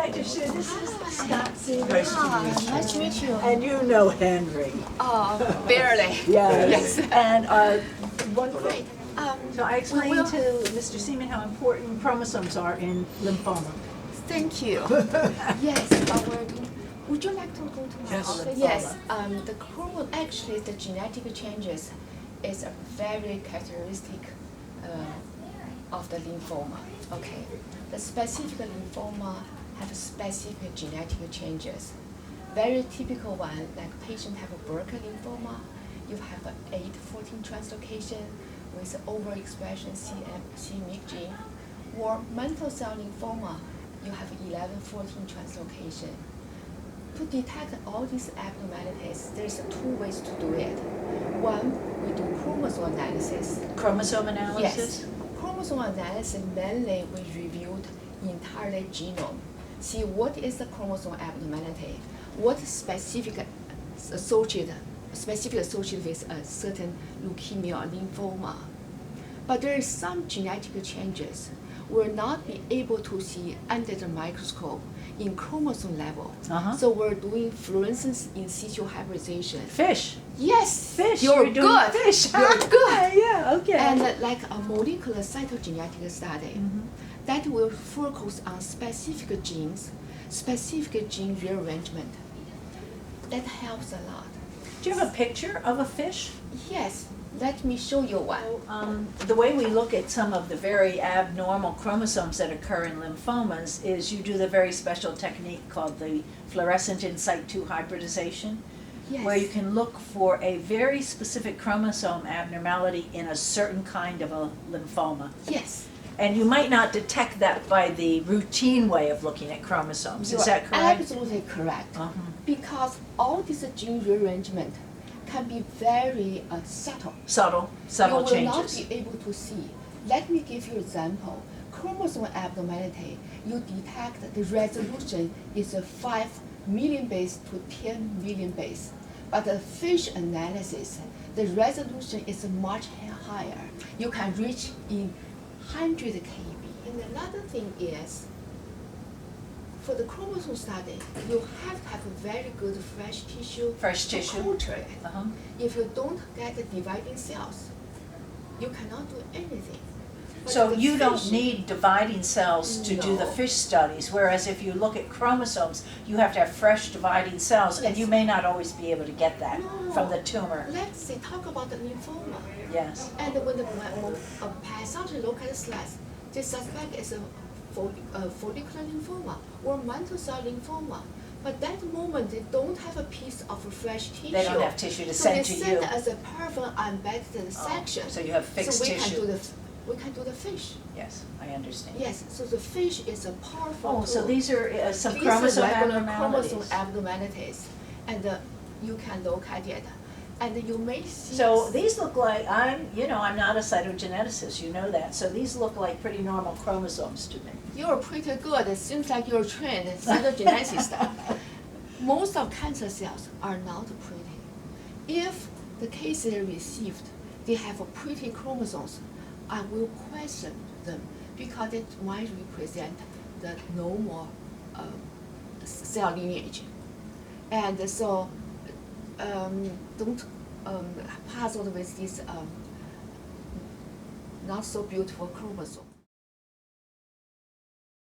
Hi, Tricia. This is Scott. Nice to meet you. Nice to meet you. And you know Henry. Oh, barely. Yes. And one Great. So I explained will- to Mr. Seaman how important chromosomes are in lymphoma. Thank you. Yes, would you like to go to my Yes. office? Yes. Actually, the genetic changes is a very characteristic of the lymphoma. Okay. The specific lymphoma have specific genetic changes. Very typical one, like patient have a Burkitt lymphoma, you have a 8-14 translocation with overexpression c-MYC gene, or mantle cell lymphoma, you have 11-14 translocation. To detect all these abnormalities, there's two ways to do it. One, we do chromosome analysis. Chromosome analysis? Yes. Chromosome analysis mainly we reviewed entire genome. See what is the chromosome abnormality, what specific associated with a certain leukemia or lymphoma. But there is some genetic changes we'll not be able to see under the microscope in chromosome level. So we're doing fluorescence in situ hybridization. Fish. Yes, Fish. You're doing good. Fish. You're good. Yeah, okay. And like a molecular cytogenetic study that will focus on specific genes, specific gene rearrangement. That helps a lot. Do you have a picture of a fish? Yes, let me show you one. The way we look at some of the very abnormal chromosomes that occur in lymphomas is you do the very special technique called the fluorescent in situ hybridization, Yes. where you can look for a very specific chromosome abnormality in a certain kind of a lymphoma. Yes. And you might not detect that by the routine way of looking at chromosomes. You Is that are correct? absolutely correct. Uh-huh. Because all this gene rearrangement can be very subtle. Subtle You will not changes. be able to see. Let me give you an example. Chromosome abnormality, you detect the resolution is a 5 million base to 10 million base. But the fish analysis, the resolution is much higher. You can reach in 100 kb. And another thing is, for the chromosome study, you have to have a very good fresh tissue Fresh to tissue. culture it. Uh-huh. If you don't get the dividing cells, you cannot do anything. But So the you don't fish- need dividing cells to do the No. fish studies, whereas if you look at chromosomes, you have to have fresh dividing cells, and Yes. you may not always be able to get that No. from the tumor. Let's say, talk about the lymphoma. Yes. And when the pathology look at the slides, they suspect it's a follicular lymphoma or mantle cell lymphoma. But that moment, they don't have a piece of fresh tissue. They don't have tissue to so send to they you. send as a peripheral embedded section. So you have fixed so we tissue. we can do the fish. Yes, I understand. Yes, so the fish is a powerful Oh, so tool. these are some These chromosome are regular abnormalities. chromosome abnormalities, and you can look at it, and you may see. So these look like, I'm not a cytogeneticist, you know that, so these look like pretty normal chromosomes to me. You're pretty good. It seems like you're trained in cytogeneticist. Most of cancer cells are not pretty. If the case they received, they have a pretty chromosomes, I will question them because it might represent the normal cell lineage. And so don't puzzle with this not so beautiful chromosome.